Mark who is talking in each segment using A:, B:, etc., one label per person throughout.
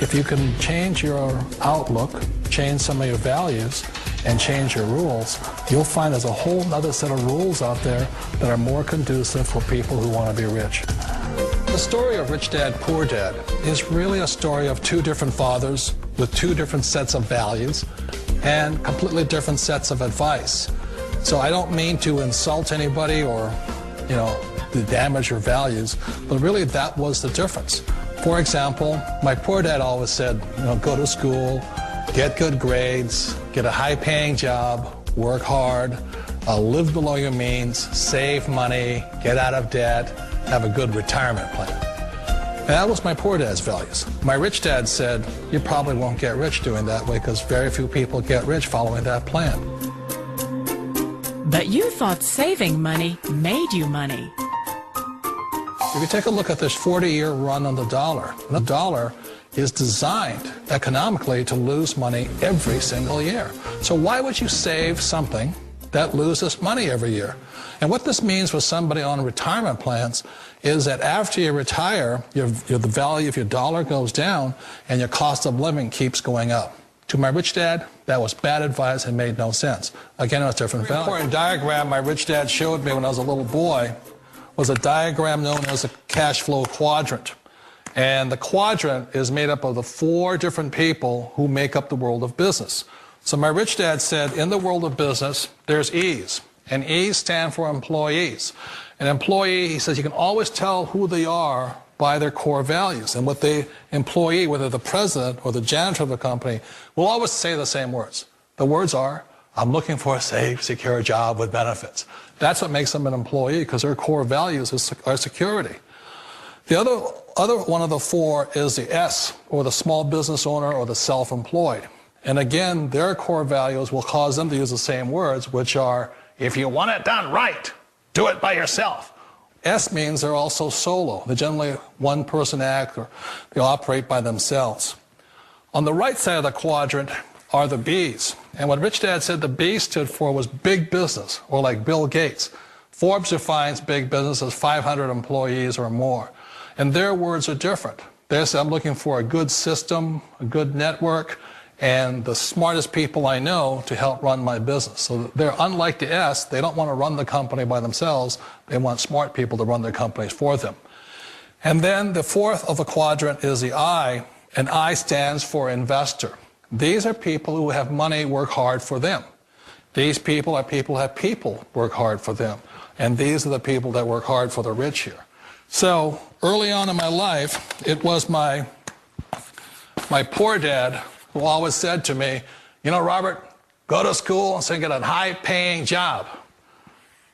A: If you can change your outlook, change some of your values, and change your rules, you'll find there's a whole other set of rules out there that are more conducive for people who want to be rich. The story of Rich Dad, Poor Dad is really a story of two different fathers with two different sets of values and completely different sets of advice. So I don't mean to insult anybody or, to damage your values, but really that was the difference. For example, my poor dad always said, go to school, get good grades, get a high-paying job, work hard, live below your means, save money, get out of debt, have a good retirement plan. And that was my poor dad's values. My rich dad said, you probably won't get rich doing that way because very few people get rich following that plan.
B: But you thought saving money made you money.
A: If you take a look at this 40-year run on the dollar is designed economically to lose money every single year. So why would you save something that loses money every year? And what this means for somebody on retirement plans is that after you retire, the value of your dollar goes down and your cost of living keeps going up. To my rich dad, that was bad advice and made no sense. Again, it was different value. An important diagram my rich dad showed me when I was a little boy was a diagram known as a cash flow quadrant. And the quadrant is made up of the 4 different people who make up the world of business. So my rich dad said, in the world of business, there's E's. And E's stand for employees. An employee, he says, you can always tell who they are by their core values. And what the employee, whether the president or the janitor of the company, will always say the same words. The words are, I'm looking for a safe, secure job with benefits. That's what makes them an employee, because their core values are security. The other one of the 4 is the S, or the small business owner or the self-employed. And again, their core values will cause them to use the same words, which are, if you want it done right, do it by yourself. S means they're also solo. They're generally one-person act, or they operate by themselves. On the right side of the quadrant are the B's. And what Rich Dad said the B stood for was big business, or like Bill Gates. Forbes defines big business as 500 employees or more. And their words are different. They say, I'm looking for a good system, a good network, and the smartest people I know to help run my business. So they're unlike the S. They don't want to run the company by themselves. They want smart people to run their companies for them. And then the 4th of the quadrant is the I, and I stands for investor. These are people who have money work hard for them. These people are people who have people work hard for them. And these are the people that work hard for the rich here. So early on in my life, it was my poor dad who always said to me, Robert, go to school and get a high-paying job.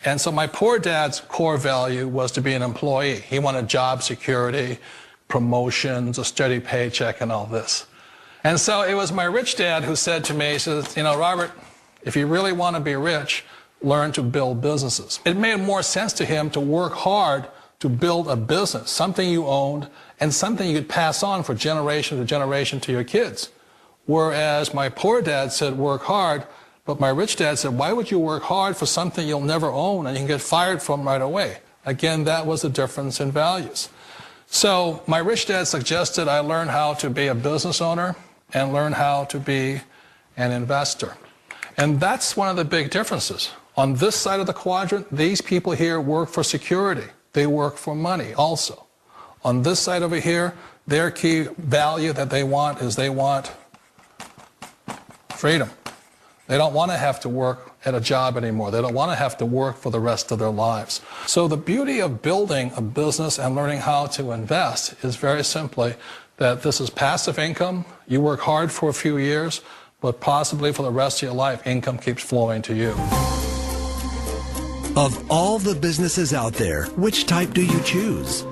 A: And so my poor dad's core value was to be an employee. He wanted job security, promotions, a steady paycheck, and all this. And so it was my rich dad who said to me, he says, Robert, if you really want to be rich, learn to build businesses. It made more sense to him to work hard to build a business, something you owned and something you could pass on for generation to generation to your kids. Whereas my poor dad said work hard, but my rich dad said, why would you work hard for something you'll never own and you can get fired from right away? Again, that was the difference in values. So my rich dad suggested I learn how to be a business owner and learn how to be an investor. And that's one of the big differences. On this side of the quadrant, these people here work for security. They work for money also. On this side over here, their key value that they want is they want freedom. They don't want to have to work at a job anymore. They don't want to have to work for the rest of their lives. So the beauty of building a business and learning how to invest is very simply that this is passive income. You work hard for a few years, but possibly for the rest of your life, income keeps flowing to you.
C: Of all the businesses out there, which type do you choose?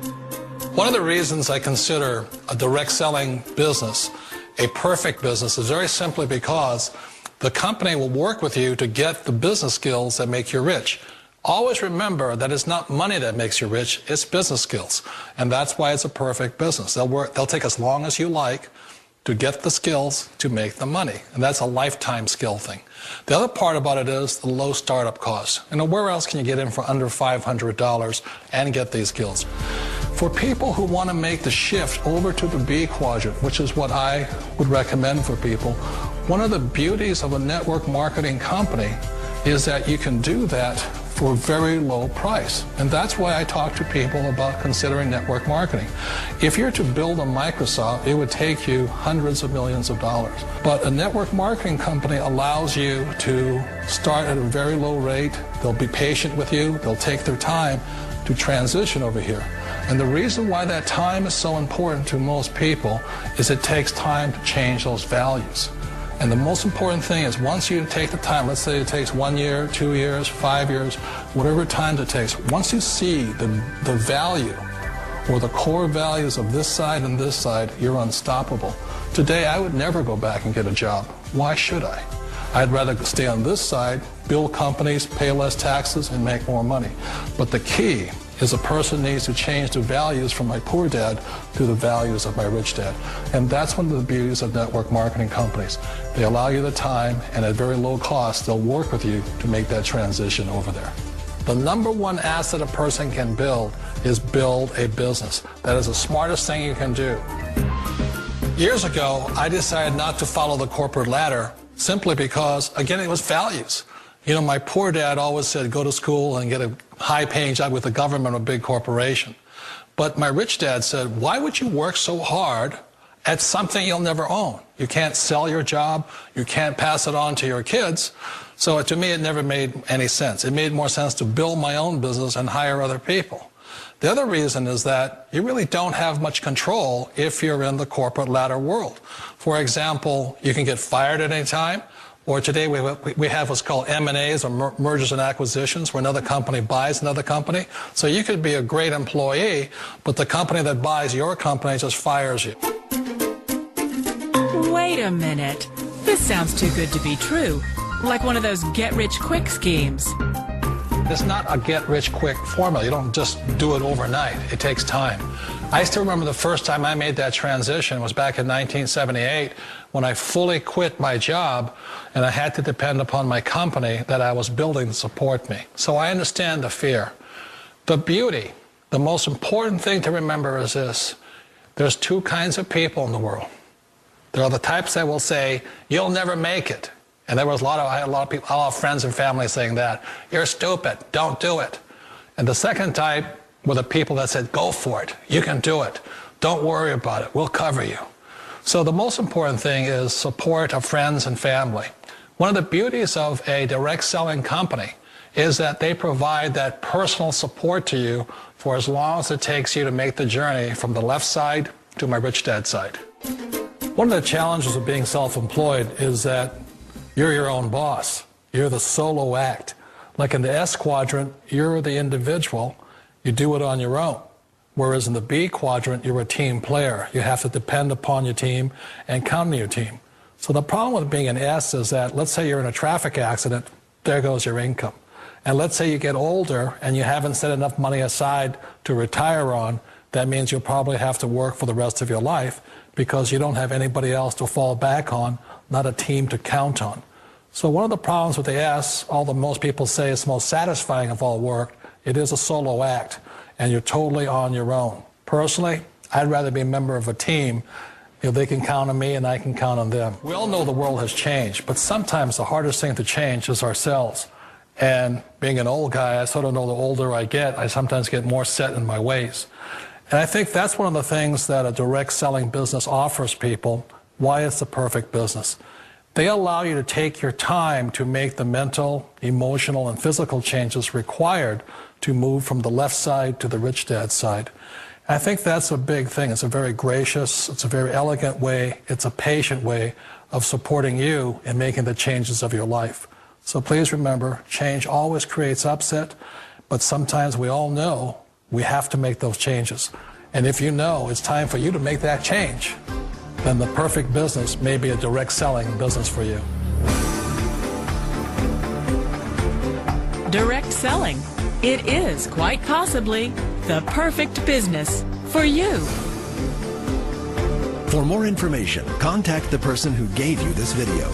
A: One of the reasons I consider a direct selling business a perfect business is very simply because the company will work with you to get the business skills that make you rich. Always remember that it's not money that makes you rich, it's business skills. And that's why it's a perfect business. They'll take as long as you like to get the skills to make the money. And that's a lifetime skill thing. The other part about it is the low startup cost. Where else can you get in for under $500 and get these skills? For people who want to make the shift over to the B quadrant, which is what I would recommend for people, one of the beauties of a network marketing company is that you can do that for a very low price. And that's why I talk to people about considering network marketing. If you're to build a Microsoft, it would take you hundreds of millions of dollars. But a network marketing company allows you to start at a very low rate. They'll be patient with you. They'll take their time to transition over here. And the reason why that time is so important to most people is it takes time to change those values. And the most important thing is once you take the time, let's say it takes 1 year, 2 years, 5 years, whatever time it takes, once you see the value or the core values of this side and this side, you're unstoppable. Today, I would never go back and get a job. Why should I? I'd rather stay on this side, build companies, pay less taxes, and make more money. But the key is a person needs to change the values from my poor dad to the values of my rich dad. And that's one of the beauties of network marketing companies. They allow you the time, and at very low cost, they'll work with you to make that transition over there. The number one asset a person can build is build a business. That is the smartest thing you can do. Years ago, I decided not to follow the corporate ladder simply because, again, it was values. You know, my poor dad always said, go to school and get a high-paying job with the government or a big corporation. But my rich dad said, why would you work so hard at something you'll never own? You can't sell your job. You can't pass it on to your kids. So to me, it never made any sense. It made more sense to build my own business and hire other people. The other reason is that you really don't have much control if you're in the corporate ladder world. For example, you can get fired at any time. Or today we have what's called M&As, or mergers and acquisitions, where another company buys another company. So you could be a great employee, but the company that buys your company just fires you.
B: Wait a minute. This sounds too good to be true. Like one of those get-rich-quick schemes.
A: It's not a get-rich-quick formula. You don't just do it overnight. It takes time. I still remember the first time I made that transition was back in 1978 when I fully quit my job and I had to depend upon my company that I was building to support me. So I understand the fear. The beauty, the most important thing to remember is this. There's two kinds of people in the world. There are the types that will say, you'll never make it. And there was I had a lot of people, a lot of friends and family saying that. You're stupid. Don't do it. And the second type were the people that said, go for it. You can do it. Don't worry about it. We'll cover you. So the most important thing is support of friends and family. One of the beauties of a direct selling company is that they provide that personal support to you for as long as it takes you to make the journey from the left side to my rich dad side. One of the challenges of being self-employed is that you're your own boss. You're the solo act. Like in the S quadrant, you're the individual. You do it on your own. Whereas in the B quadrant, you're a team player. You have to depend upon your team and count on your team. So the problem with being an S is that, let's say you're in a traffic accident, there goes your income. And let's say you get older and you haven't set enough money aside to retire on, that means you'll probably have to work for the rest of your life because you don't have anybody else to fall back on, not a team to count on. So one of the problems with the S, although most people say it's the most satisfying of all work, it is a solo act, and you're totally on your own. Personally, I'd rather be a member of a team. They can count on me and I can count on them. We all know the world has changed, but sometimes the hardest thing to change is ourselves. And being an old guy, I sort of know the older I get, I sometimes get more set in my ways. And I think that's one of the things that a direct selling business offers people, why it's the perfect business. They allow you to take your time to make the mental, emotional, and physical changes required to move from the left side to the rich dad side. I think that's a big thing. It's a very gracious, it's a very elegant way, it's a patient way of supporting you in making the changes of your life. So please remember, change always creates upset, but sometimes we all know we have to make those changes. And if you know it's time for you to make that change, then the perfect business may be a direct selling business for you.
B: Direct selling. It is quite possibly the perfect business for you.
C: For more information, contact the person who gave you this video.